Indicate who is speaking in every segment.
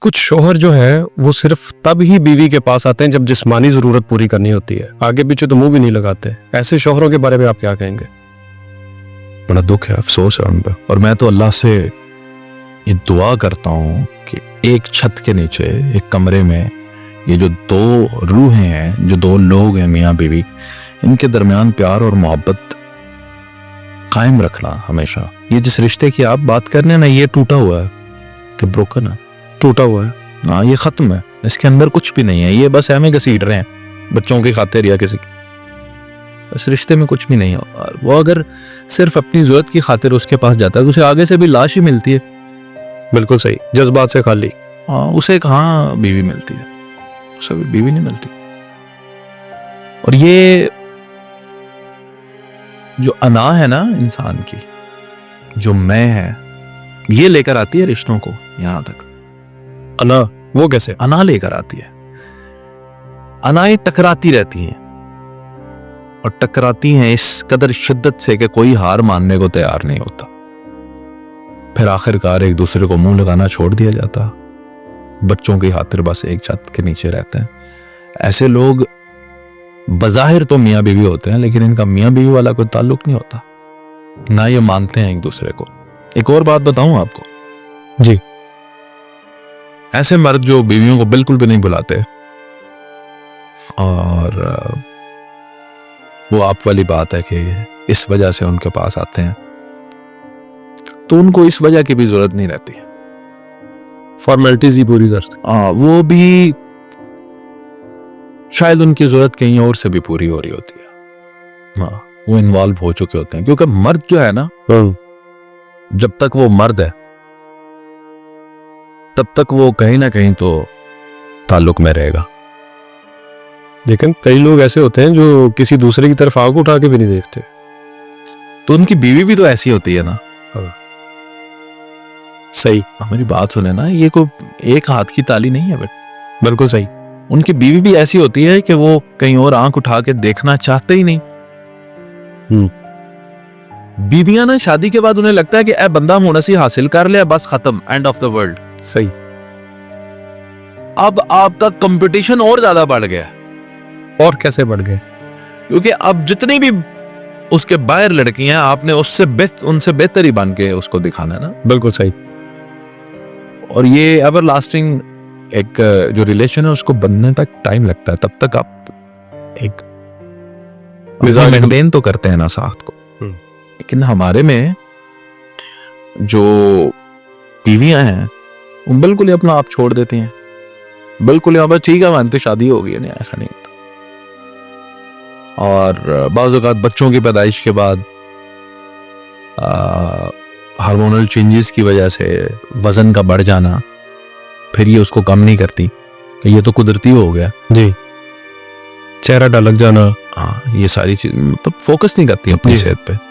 Speaker 1: कुछ शौहर जो है वो सिर्फ तब ही बीवी के पास आते हैं जब जिस्मानी जरूरत पूरी करनी होती है, आगे पीछे तो मुंह भी नहीं लगाते। ऐसे शौहरों के बारे में आप क्या कहेंगे?
Speaker 2: बड़ा दुख है, अफसोस है उन पर। और मैं तो अल्लाह से ये दुआ करता हूँ कि एक छत के नीचे, एक कमरे में, ये जो दो रूहें हैं, जो दो लोग हैं, मियाँ बीवी, इनके दरमियान प्यार और मोहब्बत कायम रखना हमेशा। ये जिस रिश्ते की आप बात कर रहे हैं ना, ये टूटा हुआ है कि ब्रोकन है,
Speaker 1: टूटा हुआ है।
Speaker 2: हाँ, ये खत्म है, इसके अंदर कुछ भी नहीं है। ये बस हमें घसीट रहे हैं बच्चों की खातिर या किसी की। इस रिश्ते में कुछ भी नहीं है। और वो अगर सिर्फ अपनी जरूरत की खातिर उसके पास जाता है तो उसे आगे से भी लाश ही मिलती है।
Speaker 1: बिल्कुल सही, जज्बात से खाली।
Speaker 2: हाँ, उसे कहाँ बीवी मिलती है, उसे भी बीवी नहीं मिलती। और ये जो अना है ना इंसान की, जो मैं है, ये लेकर आती है रिश्तों को यहां तक।
Speaker 1: अना वो कैसे?
Speaker 2: अना लेकर आती है। अनाएं टकराती रहती हैं और टकराती हैं इस कदर शिद्दत से कि कोई हार मानने को तैयार नहीं होता। फिर आखिरकार एक दूसरे को मुंह लगाना छोड़ दिया जाता, बच्चों की खातिर बस एक छत के नीचे रहते हैं। ऐसे लोग बज़ाहिर तो मियाँ बीवी होते हैं, लेकिन इनका मियाँ बीवी वाला कोई ताल्लुक नहीं होता, ना ये मानते हैं एक दूसरे को। एक और बात बताऊं आपको
Speaker 1: जी,
Speaker 2: ऐसे मर्द जो बीवियों को बिल्कुल भी नहीं बुलाते और वो आप वाली बात है कि इस वजह से उनके पास आते हैं, तो उनको इस वजह की भी जरूरत नहीं रहती।
Speaker 1: फॉर्मेलिटीज ही पूरी करते।
Speaker 2: वो भी शायद उनकी जरूरत कहीं और से भी पूरी हो रही होती है। हाँ, वो इन्वॉल्व हो चुके होते हैं, क्योंकि मर्द जो है ना, जब तक वो मर्द है तब तक वो कहीं ना कहीं तो ताल्लुक में रहेगा।
Speaker 1: लेकिन कई लोग ऐसे होते हैं जो किसी दूसरे की तरफ आंख उठा के भी नहीं देखते,
Speaker 2: तो उनकी बीवी भी तो ऐसी होती है ना।
Speaker 1: सही,
Speaker 2: हमारी बात सुने ना, ये कोई एक हाथ की ताली नहीं है बेटा।
Speaker 1: बिल्कुल सही।
Speaker 2: उनकी बीवी भी ऐसी होती है कि वो कहीं और आंख उठा के देखना चाहते ही नहीं। बीवियां ना शादी के बाद उन्हें लगता है कि ए बंदा मुनसी हासिल कर लिया, बस खत्म, एंड ऑफ द वर्ल्ड।
Speaker 1: सही।
Speaker 2: अब आपका कंपटीशन और ज्यादा बढ़ गया।
Speaker 1: और कैसे बढ़ गए?
Speaker 2: क्योंकि अब जितनी भी उसके बाहर लड़कियां, आपने उनसे बेहतर ही बन के उसको दिखाना है ना।
Speaker 1: बिल्कुल सही।
Speaker 2: और ये एवर लास्टिंग एक जो रिलेशन है उसको बनने तक टाइम लगता है। तब तक आप एक मिजाज मेंटेन तो करते हैं ना साथ को। लेकिन हमारे में जो बीवियां हैं वो बिल्कुल ही अपना आप छोड़ देती हैं, बिल्कुल ही बस ठीक है, मान तो शादी हो गई है। नहीं, ऐसा नहीं होता। और बाज़ औक़ात बच्चों की पैदाइश के बाद हार्मोनल चेंजेस की वजह से वजन का बढ़ जाना, फिर ये उसको कम नहीं करती कि ये तो कुदरती हो गया
Speaker 1: जी, चेहरा ढलक जाना।
Speaker 2: हाँ, ये सारी चीज मतलब फोकस नहीं करती अपनी सेहत पे।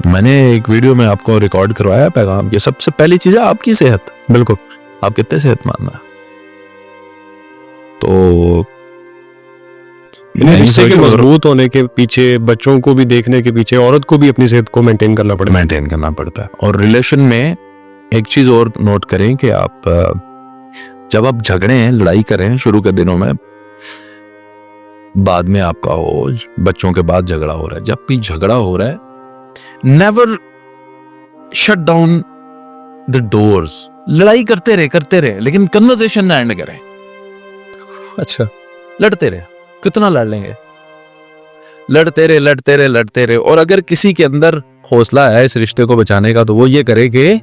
Speaker 2: मैंने एक वीडियो में आपको रिकॉर्ड करवाया पैगाम कि सबसे पहली चीज है आपकी सेहत।
Speaker 1: बिल्कुल,
Speaker 2: आप कितने सेहतमंद हैं। तो
Speaker 1: रिश्ते के मजबूत होने के पीछे, बच्चों को भी देखने के पीछे, औरत को भी अपनी सेहत को मेंटेन करना
Speaker 2: पड़ता है। और रिलेशन में एक चीज और नोट करें कि आप जब आप झगड़े, लड़ाई करें शुरू के दिनों में, बाद में आपका हो, बच्चों के बाद झगड़ा हो रहा है, जब भी झगड़ा हो रहा है, never shut down the doors. लड़ाई करते रहे लेकिन कन्वर्सेशन ना एंड करें।
Speaker 1: अच्छा,
Speaker 2: लड़ते रहे, कितना लड़ लेंगे? लड़ते रहे। और अगर किसी के अंदर हौसला है इस रिश्ते को बचाने का, तो वो ये करे कि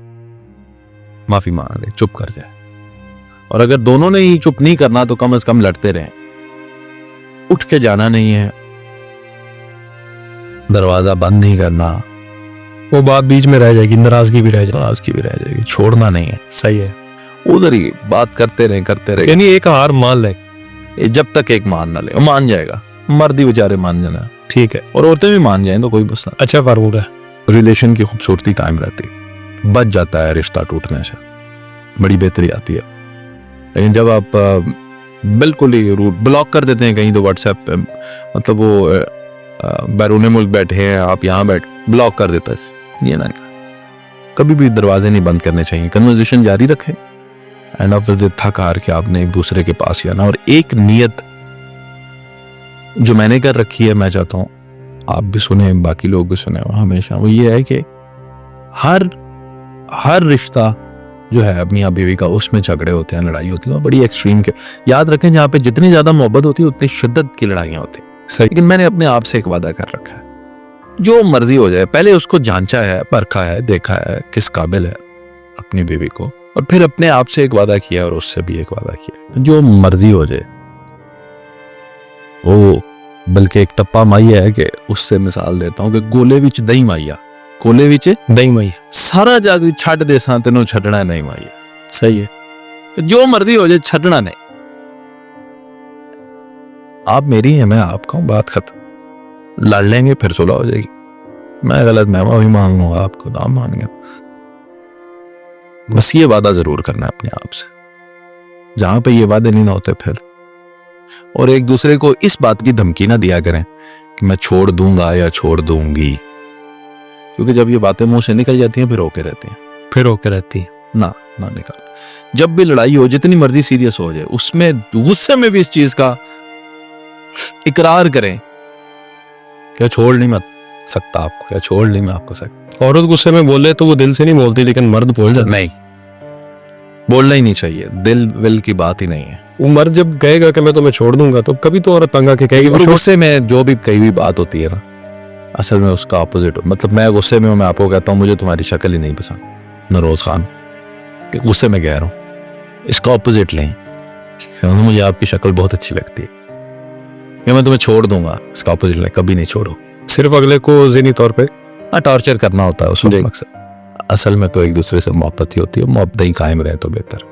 Speaker 2: माफी मांग ले, चुप कर जाए। और अगर दोनों ने ही चुप नहीं करना, तो कम से कम लड़ते रहें। उठ के जाना नहीं है, दरवाजा बंद नहीं करना,
Speaker 1: वो बात बीच में रह जाएगी, नाराजगी भी रह जाएगी,
Speaker 2: छोड़ना नहीं है।
Speaker 1: सही है,
Speaker 2: उधर ही बात करते रहे।
Speaker 1: यानी एक हार मान ले,
Speaker 2: जब तक एक मान ना ले, वो मान जाएगा। मर्द ही बेचारे मान जाना,
Speaker 1: ठीक है,
Speaker 2: और औरतें भी मान जाएं तो कोई मसला।
Speaker 1: अच्छा फारूक है,
Speaker 2: रिलेशन की खूबसूरती कायम रहती, बच जाता है रिश्ता टूटने से, बड़ी बेहतरी आती है। लेकिन जब आप बिल्कुल ही रूट ब्लॉक कर देते हैं कहीं, तो व्हाट्सएप पे, मतलब वो बैरून मुल्क बैठे हैं, आप यहाँ ब्लॉक कर देता है। ये ना, कभी भी दरवाजे नहीं बंद करने चाहिए, कन्वर्सेशन जारी रखें। एंड ऑफ द डे थक हार के आपने एक दूसरे के पास ही आना। और एक नियत जो मैंने कर रखी है, मैं चाहता हूं आप भी सुने, बाकी लोग भी सुने हमेशा, वो ये है कि हर रिश्ता जो है मियाँ बीवी का, उसमें झगड़े होते हैं, लड़ाई होती है, बड़ी एक्सट्रीम के। याद रखें जहाँ पे जितनी ज्यादा मोहब्बत होती है उतनी शिद्दत की लड़ाइयाँ होती हैं।
Speaker 1: सही।
Speaker 2: लेकिन मैंने अपने आप से एक वादा कर रखा है, जो मर्जी हो जाए, पहले उसको जांचा है, परखा है, देखा है किस काबिल है अपनी बीवी को, और फिर अपने आप से एक वादा किया और उससे भी एक वादा किया, जो मर्जी हो जाए। वो बल्कि एक टप्पा माई है कि उससे मिसाल देता हूं कि गोले विच दही माइया, कोले विच
Speaker 1: दही मैया।
Speaker 2: सारा जग छड्ड दे सां तेनों छड्डना नहीं माइया।
Speaker 1: सही है।
Speaker 2: जो मर्जी हो जाए छड्डना नहीं। आप मेरी हैं, मैं आपका हूं, बात खत्म। लड़ लेंगे फिर सुलह हो जाएगी, मैं गलत मैं भी मान लूंगा, आपको दाम मान गया। बस ये वादा जरूर करना है अपने आप से, जहां पे ये वादे नहीं ना होते फिर। और एक दूसरे को इस बात की धमकी ना दिया करें कि मैं छोड़ दूंगा या छोड़ दूंगी, क्योंकि जब ये बातें मुंह से निकल जाती हैं फिर होके रहती हैं,
Speaker 1: फिर होके रहती है।
Speaker 2: ना निकाल। जब भी लड़ाई हो, जितनी मर्जी सीरियस हो जाए, उसमें गुस्से में भी इस चीज का इकरार करें, क्या छोड़ नहीं मत सकता आपको, क्या छोड़ नहीं मैं आपको सकता।
Speaker 1: औरत गुस्से में बोले तो वो दिल से नहीं बोलती, लेकिन मर्द बोल जाता है।
Speaker 2: नहीं, बोलना ही नहीं चाहिए, दिल विल की बात ही नहीं है।
Speaker 1: वो मर्द जब कहेगा कि मैं तुम्हें छोड़ दूंगा, तो कभी तो औरत तंग आके कहेगी
Speaker 2: और
Speaker 1: वो
Speaker 2: गुस्से में जो भी कही हुई बात होती है ना, असल में उसका ऑपोजिट। मतलब मैं गुस्से में हूं, मैं आपको कहता हूं मुझे तुम्हारी शक्ल ही नहीं पसंद, नरोज खान कि गुस्से में कह रहा हूं, इसका ऑपोजिट लें, मुझे आपकी शक्ल बहुत अच्छी लगती है, या मैं तुम्हें छोड़ दूंगा, इसका ऑपोजिट लें, कभी नहीं छोड़ो।
Speaker 1: सिर्फ अगले को ज़हनी तौर पे
Speaker 2: टॉर्चर करना होता है उस मकसद। असल में तो एक दूसरे से मोहब्बत ही होती है, मोहब्बत ही कायम रहे तो बेहतर।